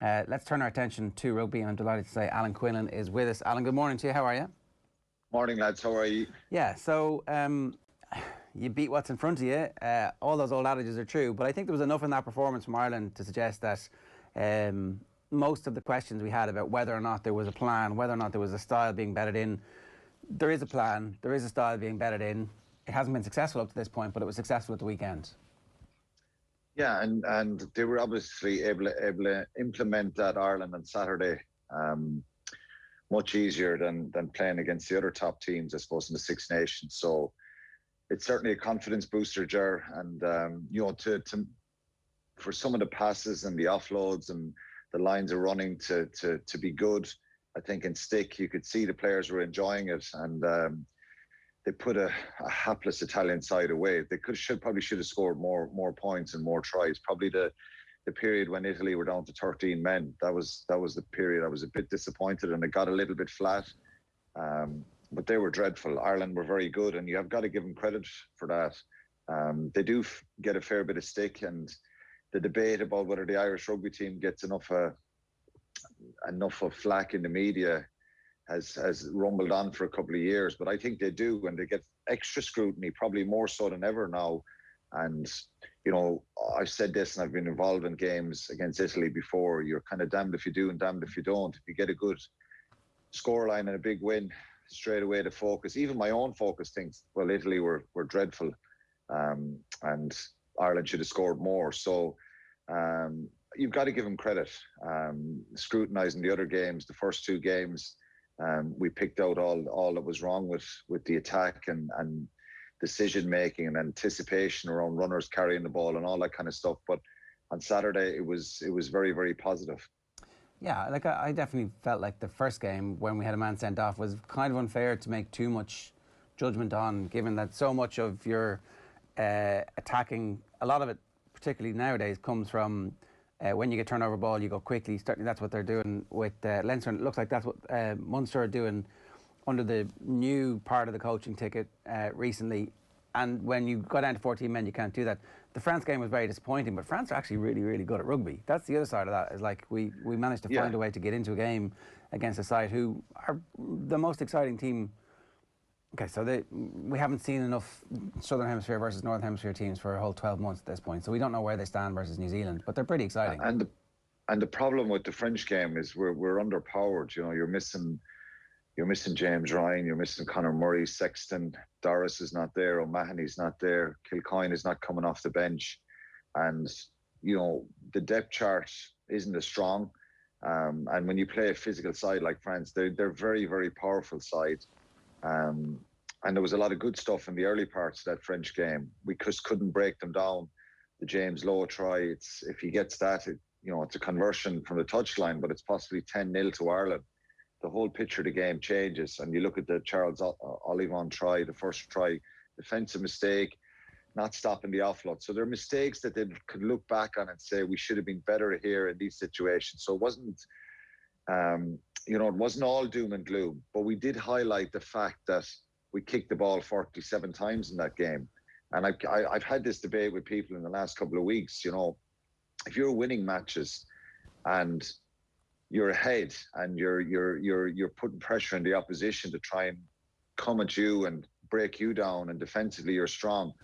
Let's turn our attention to rugby. I'm delighted to say Alan Quinlan is with us. Alan, good morning to you. How are you? Morning, lads. How are you? Yeah, so you beat what's in front of you. All those old adages are true, but I think there was enough in that performance from Ireland to suggest that most of the questions we had about whether or not there was a plan, whether or not there was a style being bedded in, there is a plan, there is a style being bedded in. It hasn't been successful up to this point, but it was successful at the weekend. Yeah, and they were obviously able to implement that Ireland on Saturday much easier than playing against the other top teams, I suppose, in the Six Nations. So it's certainly a confidence booster, Ger, and for some of the passes and the offloads and the lines of running to be good, I think in stick you could see the players were enjoying it, and they put a hapless Italian side away. They probably should have scored more points and more tries. Probably the period when Italy were down to 13 men. That was the period I was a bit disappointed, and it got a little bit flat. But they were dreadful. Ireland were very good, and you have got to give them credit for that. They do get a fair bit of stick, and the debate about whether the Irish rugby team gets enough of flack in the media has rumbled on for a couple of years, but I think they do, and they get extra scrutiny, probably more so than ever now. And, you know, I've said this, and I've been involved in games against Italy before. You're kind of damned if you do and damned if you don't. If you get a good scoreline and a big win, straight away the focus, even my own focus, thinks, well, Italy were dreadful, and Ireland should have scored more. So you've got to give them credit. Scrutinising the other games, the first two games, we picked out all that was wrong with the attack and decision making and anticipation around runners carrying the ball and all that kind of stuff. But on Saturday, it was very, very positive. Yeah, like I definitely felt like the first game when we had a man sent off was kind of unfair to make too much judgment on, given that so much of your attacking, a lot of it, particularly nowadays, comes from when you get turnover ball, you go quickly. Certainly that's what they're doing with Leinster, and it looks like that's what Munster are doing under the new part of the coaching ticket recently. And when you go down to 14 men, you can't do that. The France game was very disappointing, but France are actually really, really good at rugby. That's the other side of that, is like we managed to find a way to get into a game against a side who are the most exciting team. Okay, so we haven't seen enough Southern Hemisphere versus Northern Hemisphere teams for a whole 12 months at this point, so we don't know where they stand versus New Zealand, but they're pretty exciting. And the problem with the French game is we're underpowered. You know, you're missing James Ryan, you're missing Conor Murray, Sexton, Doris is not there, O'Mahony's not there, Kilcoyne is not coming off the bench, and you know the depth chart isn't as strong. And when you play a physical side like France, they're very, very powerful side. And there was a lot of good stuff in the early parts of that French game. We just couldn't break them down. The James Lowe try, if he gets that, it's a conversion from the touchline, but it's possibly 10-0 to Ireland. The whole picture of the game changes. And you look at the Charles Olivon try, the first try, defensive mistake, not stopping the offload. So there are mistakes that they could look back on and say, we should have been better here in these situations. So it wasn't, it wasn't all doom and gloom, but we did highlight the fact that we kicked the ball 47 times in that game. And I've had this debate with people in the last couple of weeks. You know, if you're winning matches and you're ahead and you're putting pressure on the opposition to try and come at you and break you down, and defensively you're strong,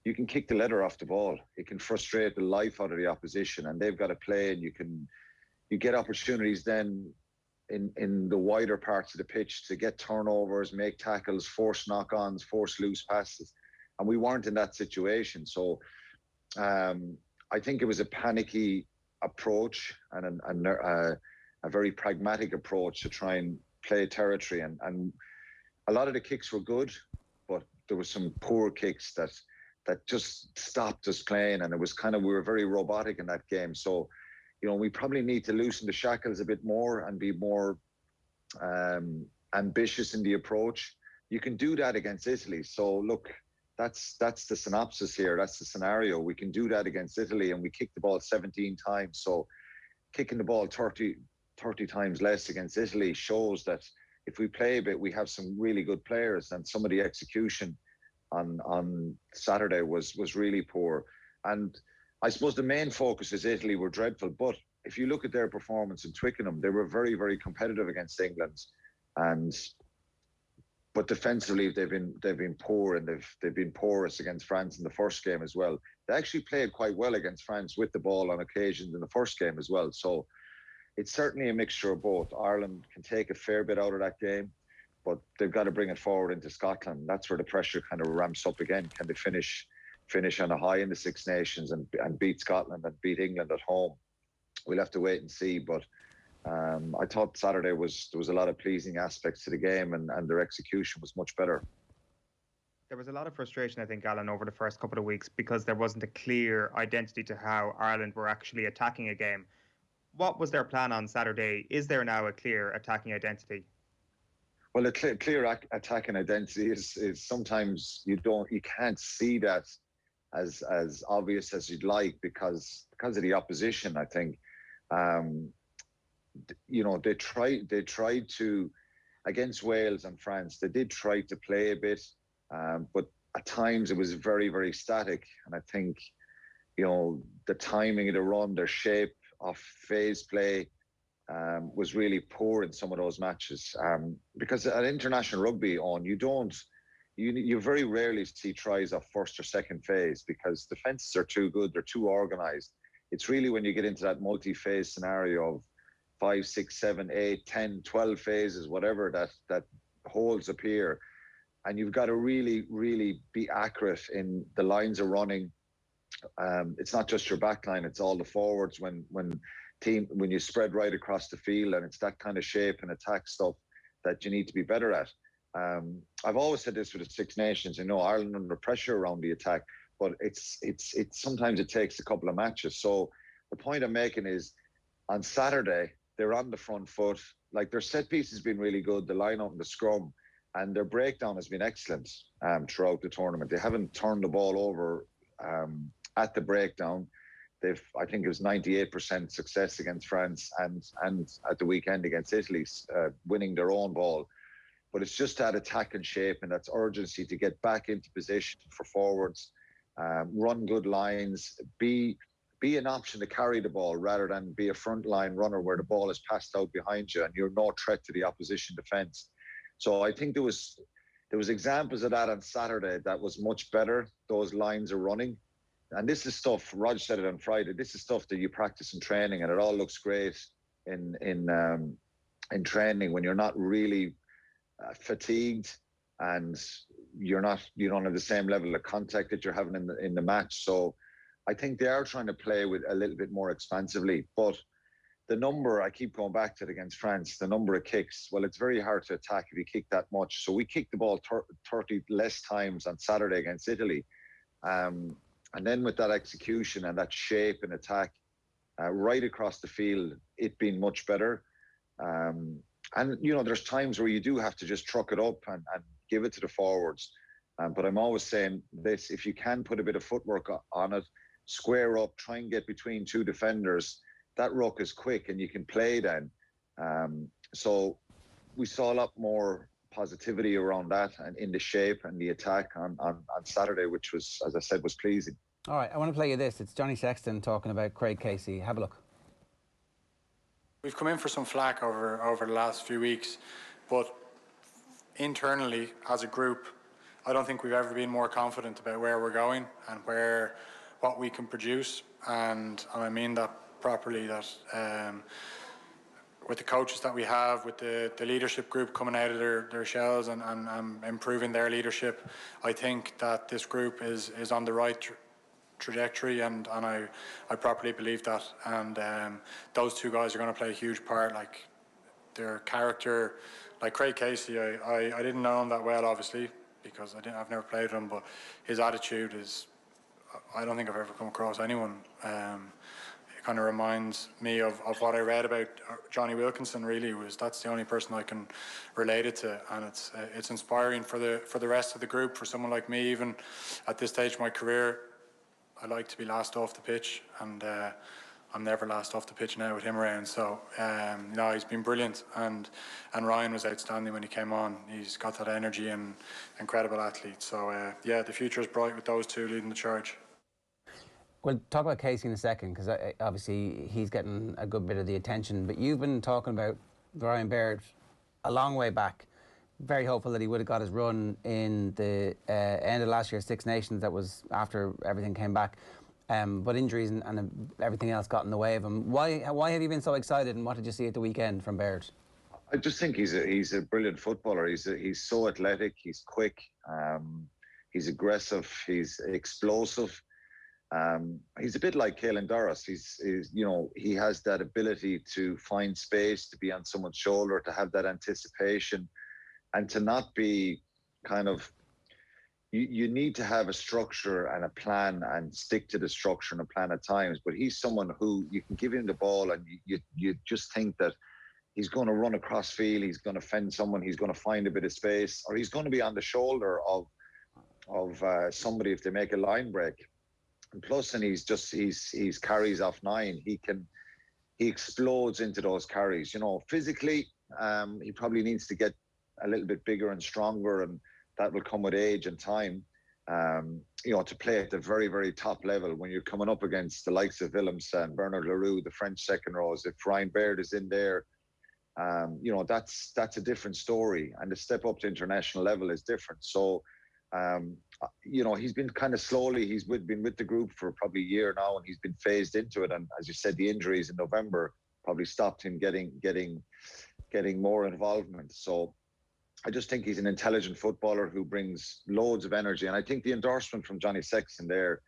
you can kick the leather off the ball. It can frustrate the life out of the opposition, and they've got to play, and you get opportunities then in the wider parts of the pitch to get turnovers, make tackles, force knock-ons, force loose passes. And we weren't in that situation. So I think it was a panicky approach and a very pragmatic approach to try and play territory. And a lot of the kicks were good, but there were some poor kicks that just stopped us playing. And it was we were very robotic in that game. So, you know, we probably need to loosen the shackles a bit more and be more ambitious in the approach. You can do that against Italy. So look, that's the synopsis here. That's the scenario. We can do that against Italy, and we kicked the ball 17 times. So kicking the ball 30 times less against Italy shows that if we play a bit, we have some really good players, and some of the execution on Saturday was really poor. And I suppose the main focus is Italy were dreadful, but if you look at their performance in Twickenham, they were very, very competitive against England, but defensively they've been poor, and they've been porous against France in the first game as well. They actually played quite well against France with the ball on occasions in the first game as well. So it's certainly a mixture of both. Ireland can take a fair bit out of that game, but they've got to bring it forward into Scotland. That's where the pressure kind of ramps up again. Can they finish on a high in the Six Nations and beat Scotland and beat England at home? We'll have to wait and see, but I thought Saturday there was a lot of pleasing aspects to the game, and their execution was much better. There was a lot of frustration, I think, Alan, over the first couple of weeks because there wasn't a clear identity to how Ireland were actually attacking a game. What was their plan on Saturday? Is there now a clear attacking identity? Well, a clear attacking identity is sometimes you can't see that as obvious as you'd like because of the opposition. I think they tried to, against Wales and France, they did try to play a bit, but at times it was very, very static. And I think the timing of the run, their shape of phase play was really poor in some of those matches. Because at international rugby, you very rarely see tries off first or second phase because defences are too good, they're too organised. It's really when you get into that multi-phase scenario of 5, 6, 7, 8, 10, 12 phases, whatever, that holes appear. And you've got to really, really be accurate in the lines of running. It's not just your back line, it's all the forwards when you spread right across the field, and it's that kind of shape and attack stuff that you need to be better at. I've always said this for the Six Nations, Ireland under pressure around the attack, but it's sometimes it takes a couple of matches. So the point I'm making is on Saturday, they're on the front foot. Like, their set piece has been really good, the line out and the scrum, and their breakdown has been excellent throughout the tournament. They haven't turned the ball over at the breakdown. I think it was 98% success against France and at the weekend against Italy, winning their own ball. But it's just that attack and shape, and that's urgency to get back into position for forwards, run good lines, be an option to carry the ball rather than be a frontline runner where the ball is passed out behind you and you're no threat to the opposition defence. So I think there was examples of that on Saturday that was much better. Those lines are running. And this is stuff, Rog said it on Friday, this is stuff that you practice in training, and it all looks great in training when you're not really fatigued and you don't have the same level of contact that you're having in the match. So I think they are trying to play with a little bit more expansively. But the number, I keep going back to it against France, the number of kicks, well, it's very hard to attack if you kick that much. So we kicked the ball 30 less times on Saturday against Italy. And then with that execution and that shape and attack right across the field, it being much better. And, there's times where you do have to just truck it up and give it to the forwards. But I'm always saying this, if you can put a bit of footwork on it, square up, try and get between two defenders, that ruck is quick and you can play then. So we saw a lot more positivity around that and in the shape and the attack on Saturday, which was, as I said, was pleasing. All right, I want to play you this. It's Johnny Sexton talking about Craig Casey. Have a look. We've come in for some flack over the last few weeks, but internally as a group, I don't think we've ever been more confident about where we're going and what we can produce, and I mean that properly, that with the coaches that we have, with the leadership group coming out of their shells and improving their leadership, I think that this group is on the right trajectory, and I properly believe that. And those two guys are going to play a huge part. Like, their character, like Craig Casey, I didn't know him that well, obviously, because I've never played with him, but his attitude is, I don't think I've ever come across anyone. It kind of reminds me of what I read about Johnny Wilkinson. Really, that's the only person I can relate it to, and it's inspiring for the rest of the group. For someone like me, even at this stage of my career, I like to be last off the pitch, and I'm never last off the pitch now with him around. So he's been brilliant, and Ryan was outstanding when he came on. He's got that energy and incredible athlete. So the future is bright with those two leading the charge. We'll talk about Casey in a second, because obviously he's getting a good bit of the attention. But you've been talking about Ryan Baird a long way back. Very hopeful that he would have got his run in the end of last year's Six Nations. That was after everything came back. But injuries and everything else got in the way of him. Why have you been so excited, and what did you see at the weekend from Baird? I just think he's a brilliant footballer. He's so athletic. He's quick. He's aggressive. He's explosive. He's a bit like Caelan Doris. He has that ability to find space, to be on someone's shoulder, to have that anticipation, and to not be kind of. You need to have a structure and a plan and stick to the structure and a plan at times. But he's someone who you can give him the ball and you just think that he's going to run across field, he's going to fend someone, he's going to find a bit of space, or he's going to be on the shoulder of somebody if they make a line break. And plus, and he's carries off 9. He explodes into those carries. Physically, he probably needs to get a little bit bigger and stronger, and that will come with age and time. To play at the very, very top level when you're coming up against the likes of Willems and Bernard Leroux, the French second rows. If Ryan Baird is in there, that's a different story, and the step up to international level is different. So, he's been kind of slowly. He's been with the group for probably a year now, and he's been phased into it. And as you said, the injuries in November probably stopped him getting more involvement. So, I just think he's an intelligent footballer who brings loads of energy. And I think the endorsement from Johnny Sexton there,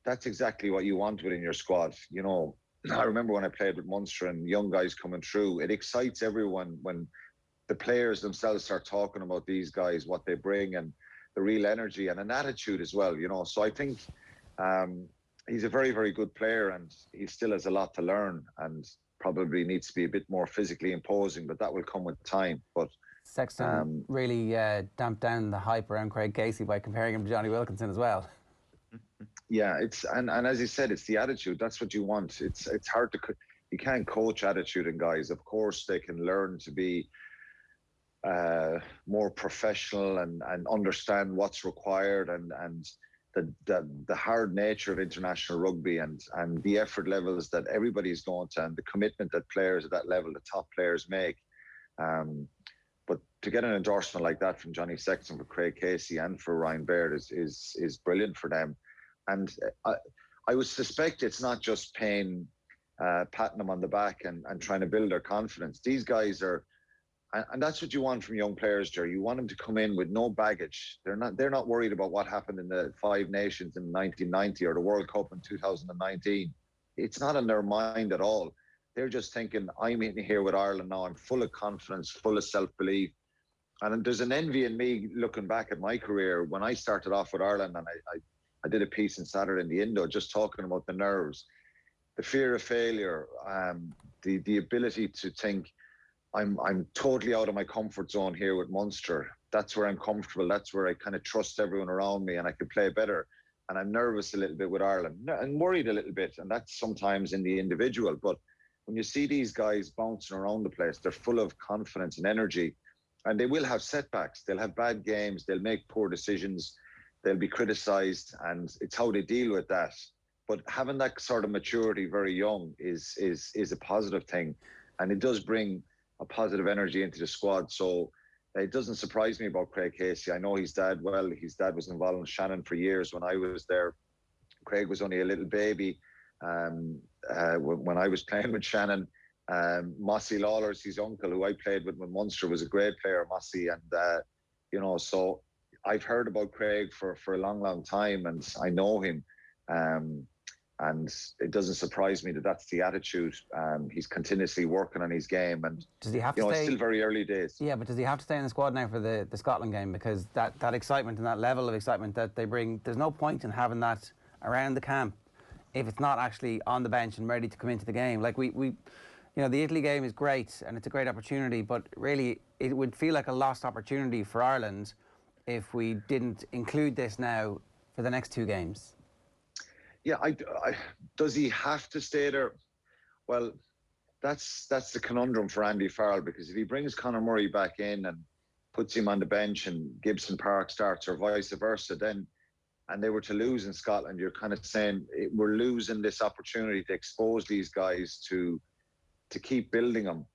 that's exactly what you want within your squad. I remember when I played with Munster and young guys coming through, it excites everyone when the players themselves start talking about these guys, what they bring, and the real energy and an attitude as well, So I think he's a very, very good player, and he still has a lot to learn and probably needs to be a bit more physically imposing, but that will come with time. But Sexton really damped down the hype around Craig Casey by comparing him to Johnny Wilkinson as well. Yeah, and as you said, it's the attitude. That's what you want. It's hard to. You can't coach attitude in guys. Of course, they can learn to be more professional and understand what's required and the hard nature of international rugby and the effort levels that everybody's going to, and the commitment that players at that level, the top players, make. But to get an endorsement like that from Johnny Sexton for Craig Casey and for Ryan Baird is brilliant for them. And I would suspect it's not just patting them on the back and trying to build their confidence. These guys are, and that's what you want from young players, Jerry. You want them to come in with no baggage. They're not worried about what happened in the Five Nations in 1990 or the World Cup in 2019. It's not in their mind at all. They're just thinking, I'm in here with Ireland now. I'm full of confidence, full of self-belief. And there's an envy in me looking back at my career when I started off with Ireland, and I did a piece in Saturday in the Indo just talking about the nerves, the fear of failure, the ability to think, I'm totally out of my comfort zone here with Munster. That's where I'm comfortable. That's where I kind of trust everyone around me and I could play better. And I'm nervous a little bit with Ireland and worried a little bit. And that's sometimes in the individual. But when you see these guys bouncing around the place, they're full of confidence and energy, and they will have setbacks. They'll have bad games. They'll make poor decisions. They'll be criticised, and it's how they deal with that. But having that sort of maturity very young is a positive thing, and it does bring a positive energy into the squad. So it doesn't surprise me about Craig Casey. I know his dad well. His dad was involved in Shannon for years when I was there. Craig was only a little baby when I was playing with Shannon. Mossy Lawler's his uncle, who I played with when Munster, was a great player, Mossy. And, so I've heard about Craig for a long, long time, and I know him. And it doesn't surprise me that that's the attitude. He's continuously working on his game, and does he have to stay? It's still very early days. Yeah, but does he have to stay in the squad now for the Scotland game? Because that excitement and that level of excitement that they bring, there's no point in having that around the camp if it's not actually on the bench and ready to come into the game. Like we the Italy game is great and it's a great opportunity, but really it would feel like a lost opportunity for Ireland if we didn't include this now for the next two games. Yeah, does he have to stay there? Well, that's the conundrum for Andy Farrell, because if he brings Conor Murray back in and puts him on the bench and Gibson Park starts, or vice versa, then and they were to lose in Scotland, you're kind of saying we're losing this opportunity to expose these guys to keep building them.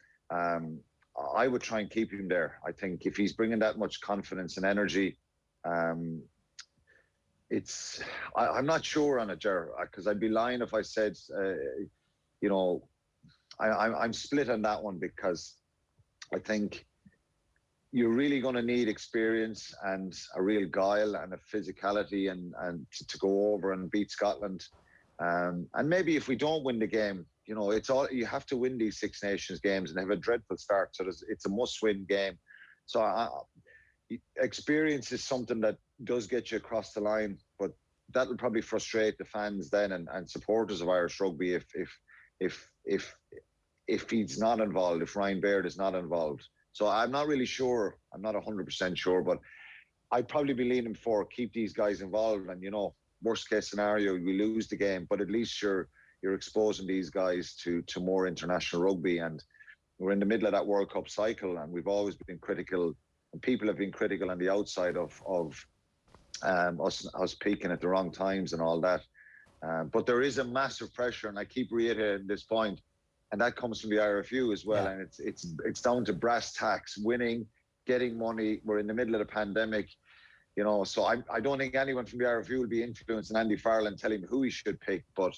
I would try and keep him there. I think if he's bringing that much confidence and energy, I'm not sure on it, Ger, because I'd be lying if I said, I'm split on that one, because I think you're really going to need experience and a real guile and a physicality and to go over and beat Scotland. And maybe if we don't win the game, you have to win these Six Nations games, and they have a dreadful start. So it's a must-win game. So experience is something that does get you across the line, but that'll probably frustrate the fans then and supporters of Irish rugby if he's not involved, if Ryan Baird is not involved. So I'm not really sure. I'm not 100% sure, but I'd probably be leaning for keep these guys involved. And, worst case scenario, we lose the game, but at least you're exposing these guys to more international rugby. And we're in the middle of that World Cup cycle, and we've always been critical, and people have been critical on the outside of us peaking at the wrong times and all that. But there is a massive pressure, and I keep reiterating this point, and that comes from the IRFU as well. Yeah. And it's down to brass tacks, winning, getting money. We're in the middle of the pandemic, so I don't think anyone from the IRFU will be influencing Andy Farrell and telling him who he should pick, but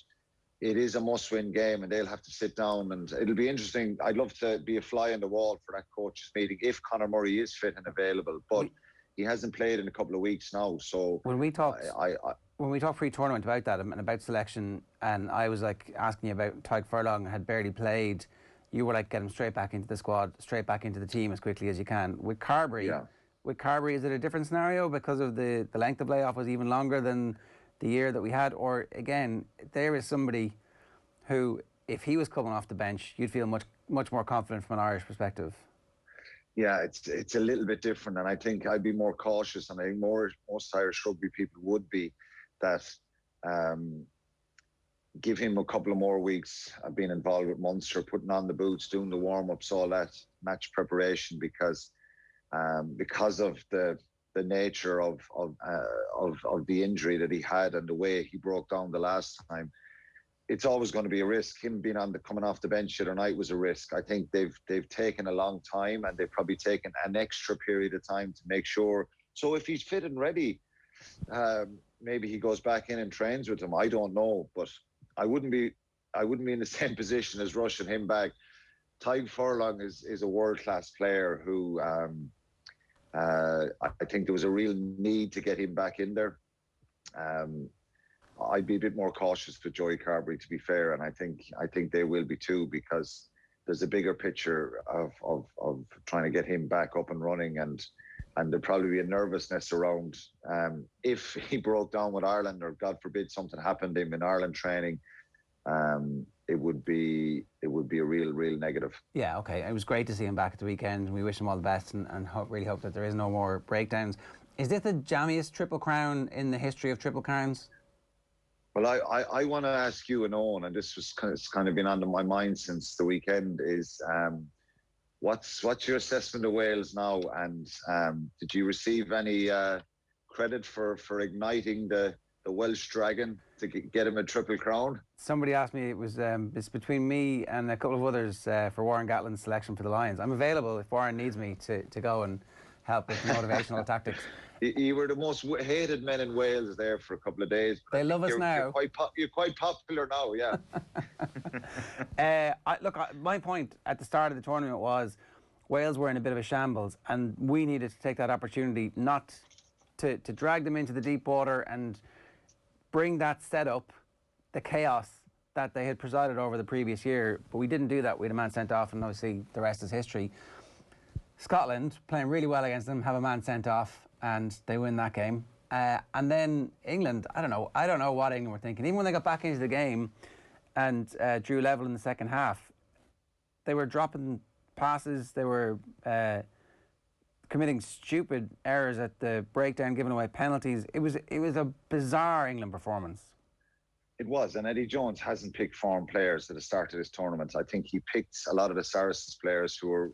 it is a must-win game, and they'll have to sit down, and it'll be interesting. I'd love to be a fly on the wall for that coaches meeting if Conor Murray is fit and available, but he hasn't played in a couple of weeks now. So when we talked pre-tournament about that and about selection, and I was like asking you about Tadhg Furlong had barely played, you were like, get him straight back into the squad, straight back into the team as quickly as you can. With Carbery, is it a different scenario because of the length of layoff was even longer than the year that we had? Or again, there is somebody who, if he was coming off the bench, you'd feel much more confident from an Irish perspective. Yeah, it's a little bit different, and I think I'd be more cautious, and I think most Irish rugby people would be, that give him a couple of more weeks of being involved with Munster, putting on the boots, doing the warm-ups, all that match preparation, because of the nature of the injury that he had and the way he broke down the last time. It's always going to be a risk. Him being coming off the bench the other night was a risk. I think they've taken a long time, and they've probably taken an extra period of time to make sure. So if he's fit and ready, maybe he goes back in and trains with them. I don't know, but I wouldn't be in the same position as rushing him back. Tadhg Furlong is a world-class player who I think there was a real need to get him back in there. I'd be a bit more cautious with Joey Carbery, to be fair, and I think they will be too, because there's a bigger picture of trying to get him back up and running, and there'll probably be a nervousness around if he broke down with Ireland, or God forbid something happened to him in Ireland training. It would be a real negative. Yeah, okay. It was great to see him back at the weekend. We wish him all the best, and really hope that there is no more breakdowns. Is this the jammiest Triple Crown in the history of Triple Crowns? Well, I want to ask you and Owen, and this was kind of been under my mind since the weekend, is what's your assessment of Wales now? And did you receive any credit for igniting the Welsh Dragon to get him a Triple Crown? Somebody asked me, it's between me and a couple of others for Warren Gatlin's selection for the Lions. I'm available if Warren needs me to go and help with motivational tactics. You were the most hated men in Wales there for a couple of days. They love us now. You're quite popular now, yeah. My point at the start of the tournament was Wales were in a bit of a shambles, and we needed to take that opportunity not to drag them into the deep water and bring that setup, the chaos that they had presided over the previous year. But we didn't do that. We had a man sent off, and obviously the rest is history. Scotland, playing really well against them, have a man sent off, and they win that game. And then England, I don't know what England were thinking. Even when they got back into the game and drew level in the second half, they were dropping passes, they were committing stupid errors at the breakdown, giving away penalties. It was a bizarre England performance. It was, and Eddie Jones hasn't picked form players at the start of this tournament. I think he picked a lot of the Saracens players who were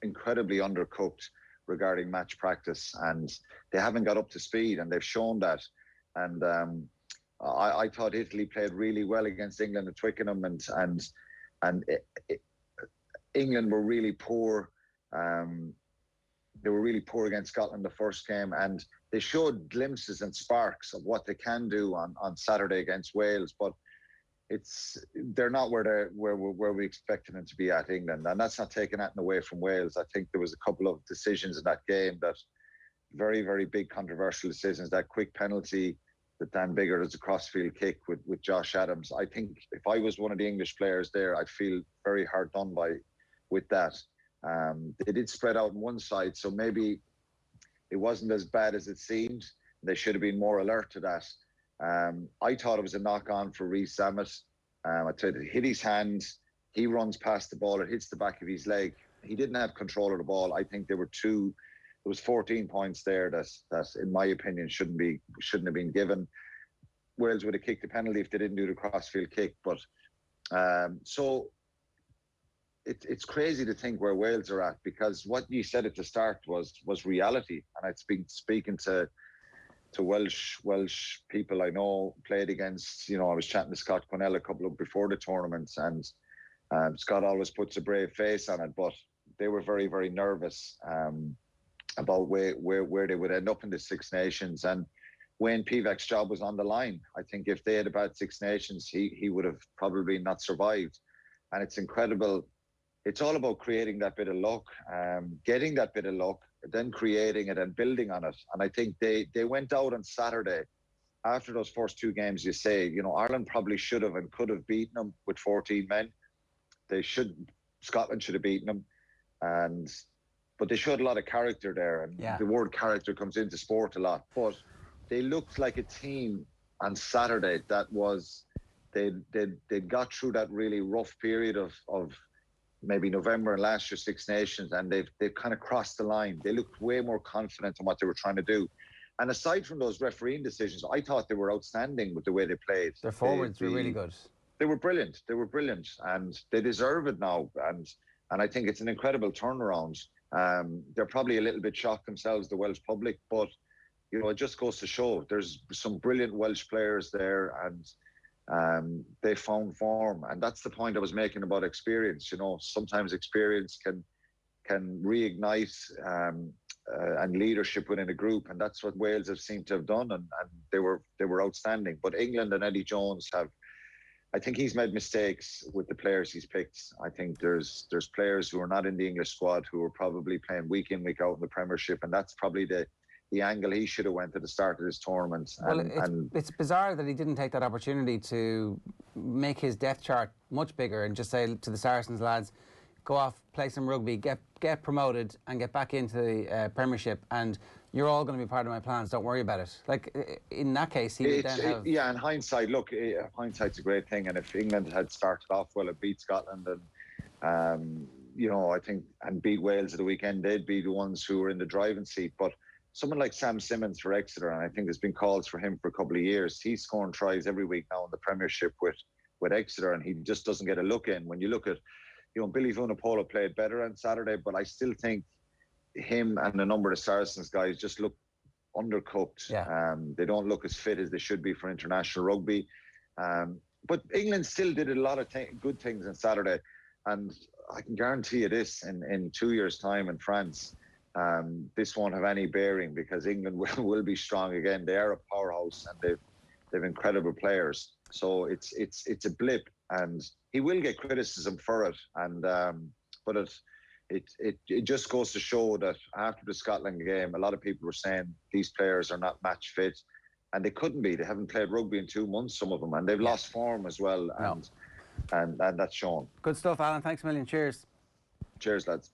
incredibly undercooked regarding match practice, and they haven't got up to speed, and they've shown that. And I thought Italy played really well against England at Twickenham, and England were really poor. They were really poor against Scotland the first game, and they showed glimpses and sparks of what they can do on Saturday against Wales. But they're not where we expected them to be at, England, and that's not taking that away from Wales. I think there was a couple of decisions in that game that very, very big controversial decisions. That quick penalty that Dan Biggar does a crossfield kick with Josh Adams. I think if I was one of the English players there, I'd feel very hard done by with that. They did spread out on one side, so maybe it wasn't as bad as it seemed. They should have been more alert to that. I thought it was a knock-on for Reece Zammit. I thought it hit his hand. He runs past the ball. It hits the back of his leg. He didn't have control of the ball. I think there was 14 points there that in my opinion, shouldn't have been given. Wales would have kicked the penalty if they didn't do the crossfield kick. But so it's crazy to think where Wales are at, because what you said at the start was reality. And I've been speaking to Welsh people I know, played against, I was chatting to Scott Quinnell a couple of before the tournament, and Scott always puts a brave face on it, but they were very, very nervous about where they would end up in the Six Nations. And Wayne Pivac's job was on the line. I think if they had a bad Six Nations, he would have probably not survived. And it's incredible. It's all about creating that bit of luck, getting that bit of luck, then creating it and building on it. And I think they went out on Saturday after those first two games. You say, Ireland probably should have and could have beaten them with 14 men. Scotland should have beaten them, but they showed a lot of character there. And the word character comes into sport a lot. But they looked like a team on Saturday that was they got through that really rough period of maybe November and last year's Six Nations, and they've kind of crossed the line. They looked way more confident in what they were trying to do. And aside from those refereeing decisions, I thought they were outstanding with the way they played. Their forwards were really good. They were brilliant. And they deserve it now. And I think it's an incredible turnaround. They're probably a little bit shocked themselves, the Welsh public, but it just goes to show there's some brilliant Welsh players there, and they found form. And that's the point I was making about experience. Sometimes experience can reignite and leadership within a group, and that's what Wales have seemed to have done, and they were outstanding. But England and Eddie Jones I think he's made mistakes with the players he's picked. I think there's players who are not in the English squad who are probably playing week in, week out in the Premiership, and that's probably the angle he should have went at the start of this tournament. It's bizarre that he didn't take that opportunity to make his depth chart much bigger and just say to the Saracens lads, go off, play some rugby, get promoted and get back into the Premiership, and you're all going to be part of my plans, don't worry about it. Like, in that case, he would then have... Yeah, in hindsight, look, hindsight's a great thing, and if England had started off well and beat Scotland and, I think, and beat Wales at the weekend, they'd be the ones who were in the driving seat. But someone like Sam Simmons for Exeter, and I think there's been calls for him for a couple of years, he's scoring tries every week now in the Premiership with Exeter, and he just doesn't get a look in. When you look at, Billy Vunipola played better on Saturday, but I still think him and a number of Saracens guys just look undercooked. Yeah. They don't look as fit as they should be for international rugby. But England still did a lot of good things on Saturday, and I can guarantee you this, in 2 years' time in France, this won't have any bearing, because England will be strong again. They are a powerhouse, and they've incredible players. So it's a blip, and he will get criticism for it. And but it just goes to show that after the Scotland game, a lot of people were saying these players are not match fit, and they couldn't be. They haven't played rugby in 2 months, some of them, and they've lost form as well, and that's shown. Good stuff, Alan. Thanks a million. Cheers. Cheers, lads.